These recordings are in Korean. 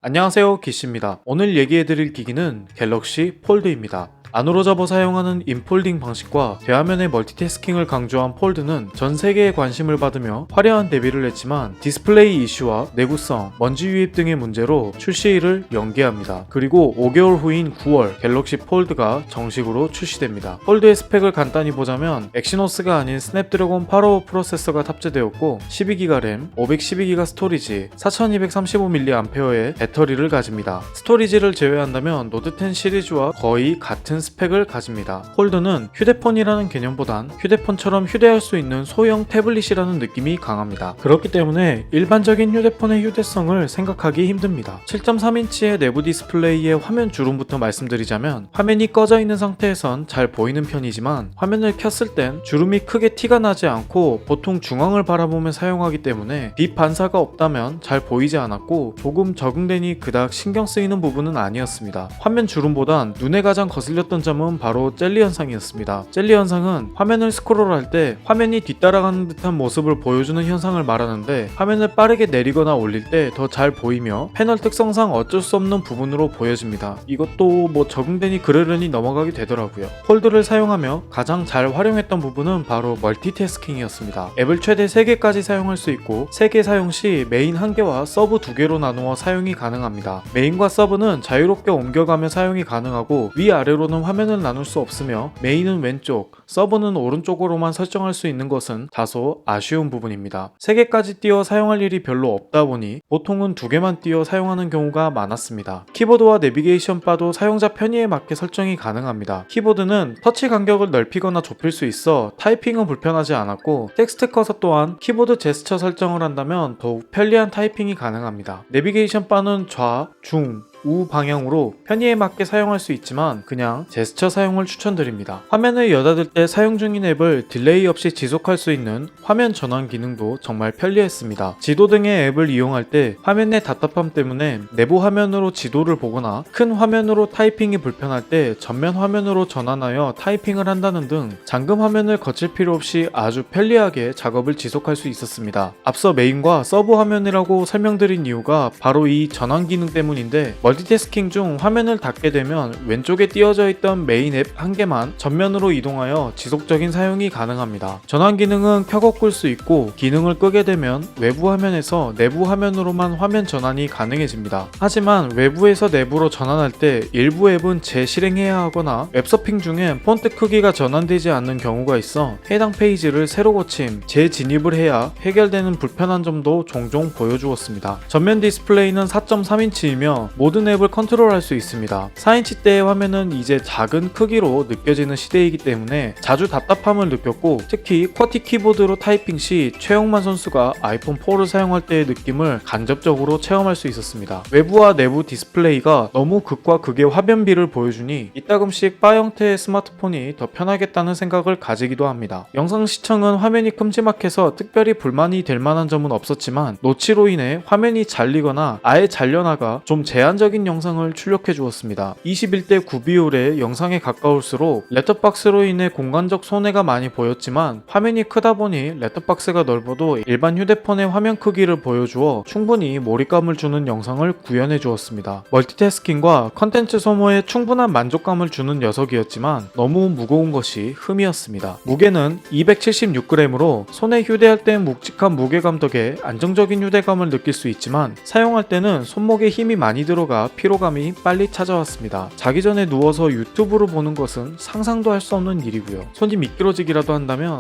안녕하세요, 기씨입니다. 오늘 얘기해드릴 기기는 갤럭시 폴드입니다. 안으로 접어 사용하는 인폴딩 방식과 대화면의 멀티태스킹을 강조한 폴드는 전 세계에 관심을 받으며 화려한 데뷔를 했지만 디스플레이 이슈와 내구성, 먼지 유입 등의 문제로 출시일을 연기합니다. 그리고 5개월 후인 9월 갤럭시 폴드가 정식으로 출시됩니다. 폴드의 스펙을 간단히 보자면 엑시노스가 아닌 스냅드래곤 855 프로세서가 탑재되었고 12기가 램, 512기가 스토리지, 4235mAh의 배터리를 가집니다. 스토리지를 제외한다면 노트 10 시리즈와 거의 같은 스펙을 가집니다. 폴드는 휴대폰이라는 개념보단 휴대폰처럼 휴대할 수 있는 소형 태블릿이라는 느낌이 강합니다. 그렇기 때문에 일반적인 휴대폰의 휴대성을 생각하기 힘듭니다. 7.3인치의 내부 디스플레이의 화면 주름부터 말씀드리자면 화면이 꺼져 있는 상태에선 잘 보이는 편이지만 화면을 켰을 땐 주름이 크게 티가 나지 않고 보통 중앙을 바라보며 사용하기 때문에 빛 반사가 없다면 잘 보이지 않았고 조금 적응되니 그닥 신경 쓰이는 부분은 아니었습니다. 화면 주름보단 눈에 가장 거슬렸던 점은 바로 젤리 현상이었습니다. 젤리 현상은 화면을 스크롤할 때 화면이 뒤따라가는 듯한 모습을 보여주는 현상을 말하는데 화면을 빠르게 내리거나 올릴 때 더 잘 보이며 패널 특성상 어쩔 수 없는 부분으로 보여집니다. 이것도 적응되니 그러려니 넘어가게 되더라고요. 폴드를 사용하며 가장 잘 활용했던 부분은 바로 멀티태스킹이었습니다. 앱을 최대 3개까지 사용할 수 있고 3개 사용 시 메인 1개와 서브 2개로 나누어 사용이 가능합니다. 메인과 서브는 자유롭게 옮겨가며 사용이 가능하고 위아래로는 화면을 나눌 수 없으며 메인은 왼쪽, 서브는 오른쪽으로만 설정할 수 있는 것은 다소 아쉬운 부분입니다. 3개까지 띄워 사용할 일이 별로 없다 보니 보통은 2개만 띄워 사용하는 경우가 많았습니다. 키보드와 내비게이션 바도 사용자 편의에 맞게 설정이 가능합니다. 키보드는 터치 간격을 넓히거나 좁힐 수 있어 타이핑은 불편하지 않았고 텍스트 커서 또한 키보드 제스처 설정을 한다면 더욱 편리한 타이핑이 가능합니다. 내비게이션 바는 좌, 중, 우 방향으로 편의에 맞게 사용할 수 있지만 그냥 제스처 사용을 추천드립니다. 화면을 여닫을 때 사용 중인 앱을 딜레이 없이 지속할 수 있는 화면 전환 기능도 정말 편리했습니다. 지도 등의 앱을 이용할 때 화면의 답답함 때문에 내부 화면으로 지도를 보거나 큰 화면으로 타이핑이 불편할 때 전면 화면으로 전환하여 타이핑을 한다는 등 잠금 화면을 거칠 필요 없이 아주 편리하게 작업을 지속할 수 있었습니다. 앞서 메인과 서브 화면이라고 설명드린 이유가 바로 이 전환 기능 때문인데 멀티태스킹 중 화면을 닫게 되면 왼쪽에 띄워져 있던 메인 앱 1개만 전면으로 이동하여 지속적인 사용이 가능합니다. 전환 기능은 켜고 끌 수 있고 기능을 끄게 되면 외부 화면에서 내부 화면으로만 화면 전환이 가능해집니다. 하지만 외부에서 내부로 전환할 때 일부 앱은 재실행해야 하거나 웹서핑 중엔 폰트 크기가 전환되지 않는 경우가 있어 해당 페이지를 새로 고침, 재진입을 해야 해결되는 불편한 점도 종종 보여주었습니다. 전면 디스플레이는 4.3인치이며 모든 앱을 컨트롤할 수 있습니다. 4인치대의 화면은 이제 작은 크기로 느껴지는 시대이기 때문에 자주 답답함을 느꼈고 특히 쿼티 키보드로 타이핑 시 최영만 선수가 아이폰 4를 사용할 때의 느낌을 간접적으로 체험할 수 있었습니다. 외부와 내부 디스플레이가 너무 극과 극의 화면비를 보여주니 이따금씩 바 형태의 스마트폰이 더 편하겠다는 생각을 가지기도 합니다. 영상 시청은 화면이 큼지막해서 특별히 불만이 될 만한 점은 없었지만 노치로 인해 화면이 잘리거나 아예 잘려나가 좀 제한적인 영상을 출력해 주었습니다. 21대 9 비율의 영상에 가까울수록 랩톱박스로 인해 공간적 손해가 많이 보였지만 화면이 크다 보니 랩톱박스가 넓어도 일반 휴대폰의 화면 크기를 보여주어 충분히 몰입감을 주는 영상을 구현해 주었습니다. 멀티태스킹과 컨텐츠 소모에 충분한 만족감을 주는 녀석이었지만 너무 무거운 것이 흠이었습니다. 무게는 276g으로 손에 휴대할 땐 묵직한 무게감 덕에 안정적인 휴대감을 느낄 수 있지만 사용할 때는 손목에 힘이 많이 들어가 피로감이 빨리 찾아왔습니다. 자기 전에 누워서 유튜브를 보는 것은 상상도 할 수 없는 일이고요. 손이 미끄러지기라도 한다면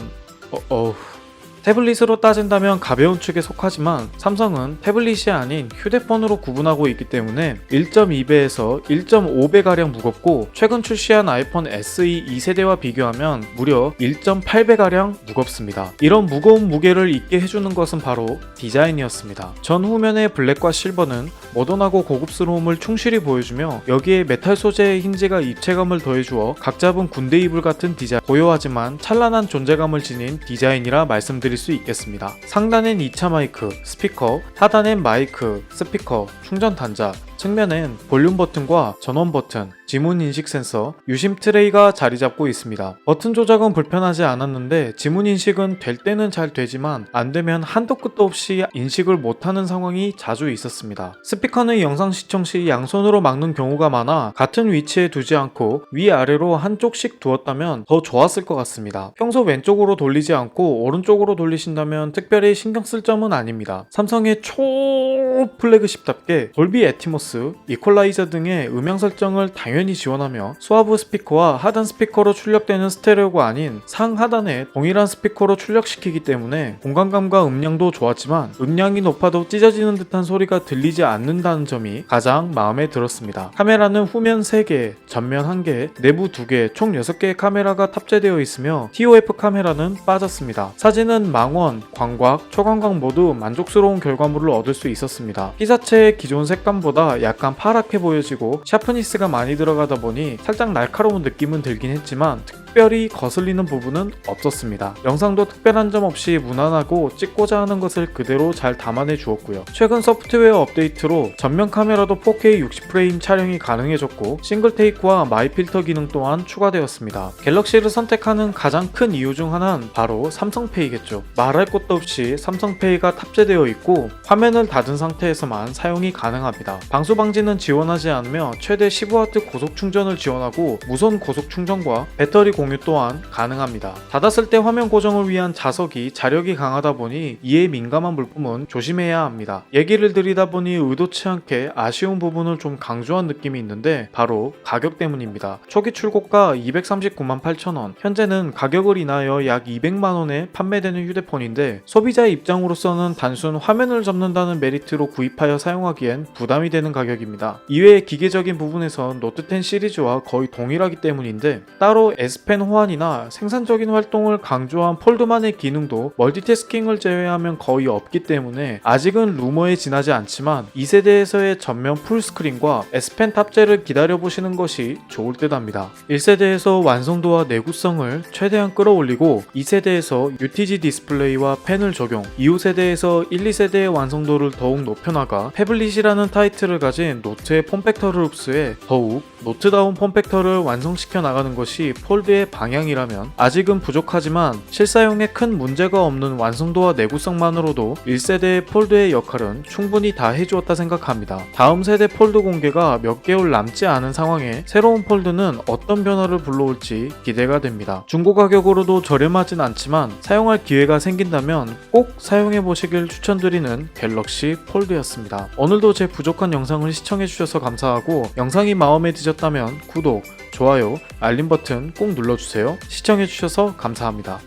태블릿으로 따진다면 가벼운 축에 속하지만 삼성은 태블릿이 아닌 휴대폰으로 구분하고 있기 때문에 1.2배에서 1.5배가량 무겁고 최근 출시한 아이폰 SE 2세대와 비교하면 무려 1.8배가량 무겁습니다. 이런 무거운 무게를 잊게 해주는 것은 바로 디자인이었습니다. 전 후면의 블랙과 실버는 모던하고 고급스러움을 충실히 보여주며 여기에 메탈 소재의 힌지가 입체감을 더해주어 각 잡은 군대 이불 같은 디자인, 고요하지만 찬란한 존재감을 지닌 디자인이라 말씀드릴 수 있겠습니다. 상단엔 2차 마이크, 스피커, 하단엔 마이크, 스피커, 충전 단자, 측면엔 볼륨 버튼과 전원 버튼, 지문 인식 센서, 유심 트레이가 자리 잡고 있습니다. 버튼 조작은 불편하지 않았는데 지문 인식은 될 때는 잘 되지만 안 되면 한도 끝도 없이 인식을 못하는 상황이 자주 있었습니다. 스피커는 영상 시청 시 양손으로 막는 경우가 많아 같은 위치에 두지 않고 위아래로 한쪽씩 두었다면 더 좋았을 것 같습니다. 평소 왼쪽으로 돌리지 않고 오른쪽으로 돌리신다면 특별히 신경 쓸 점은 아닙니다. 삼성의 초 플래그십답게 돌비 애티모스, 이퀄라이저 등의 음향 설정을 당연히 지원하며 수하부 스피커와 하단 스피커로 출력되는 스테레오가 아닌 상하단에 동일한 스피커로 출력시키기 때문에 공간감과 음량도 좋았지만 음량이 높아도 찢어지는 듯한 소리가 들리지 않는다는 점이 가장 마음에 들었습니다. 카메라는 후면 3개, 전면 1개, 내부 2개, 총 6개의 카메라가 탑재되어 있으며 TOF 카메라는 빠졌습니다. 사진은 망원, 광각, 초광각 모두 만족스러운 결과물을 얻을 수 있었습니다. 피사체의 기존 색감보다 약간 파랗게 보여지고 샤프니스가 많이 들어가다 보니 살짝 날카로운 느낌은 들긴 했지만 특별히 거슬리는 부분은 없었습니다. 영상도 특별한 점 없이 무난하고 찍고자 하는 것을 그대로 잘 담아내 주었고요. 최근 소프트웨어 업데이트로 전면 카메라도 4K 60프레임 촬영이 가능해졌고 싱글 테이크와 마이 필터 기능 또한 추가되었습니다. 갤럭시를 선택하는 가장 큰 이유 중 하나는 바로 삼성페이겠죠. 말할 것도 없이 삼성페이가 탑재되어 있고 화면을 닫은 상태에서만 사용이 가능합니다. 방수 방지는 지원하지 않으며 최대 15W 고속 충전을 지원하고 무선 고속 충전과 배터리 공유 또한 가능합니다. 닫았을 때 화면 고정을 위한 자석이 자력이 강하다 보니 이에 민감한 물품은 조심해야 합니다. 얘기를 드리다 보니 의도치 않게 아쉬운 부분을 좀 강조한 느낌이 있는데 바로 가격 때문입니다. 초기 출고가 239만 8천원, 현재는 가격을 인하여 약 200만원에 판매되는 휴대폰인데 소비자의 입장으로서는 단순 화면을 접는다는 메리트로 구입하여 사용하기엔 부담이 되는 가격입니다. 이외에 기계적인 부분에선 노트10 시리즈와 거의 동일하기 때문인데 따로 S펜 호환이나 생산적인 활동을 강조한 폴드만의 기능도 멀티태스킹을 제외하면 거의 없기 때문에 아직은 루머에 지나지 않지만 2세대에서의 전면 풀스크린과 S펜 탑재를 기다려보시는 것이 좋을 듯 합니다. 1세대에서 완성도와 내구성을 최대한 끌어올리고 2세대에서 UTG 디스플레이와 펜을 적용, 2세대에서 1, 2세대의 완성도를 더욱 높여나가 태블릿이라는 타이틀을 가진 노트의 폼팩터를 흡수해 더욱 노트다운 폼팩터를 완성시켜 나가는 것이 폴드의 방향이라면 아직은 부족하지만 실사용에 큰 문제가 없는 완성도와 내구성만으로도 1세대의 폴드의 역할은 충분히 다 해주었다 생각합니다. 다음 세대 폴드 공개가 몇 개월 남지 않은 상황에 새로운 폴드는 어떤 변화를 불러올지 기대가 됩니다. 중고 가격으로도 저렴하진 않지만 사용할 기회가 생긴다면 꼭 사용해보시길 추천드리는 갤럭시 폴드였습니다. 오늘도 제 부족한 영상을 시청해주셔서 감사하고 영상이 마음에 드셨다면 구독, 좋아요, 알림 버튼 꼭 눌러주세요. 시청해주셔서 감사합니다.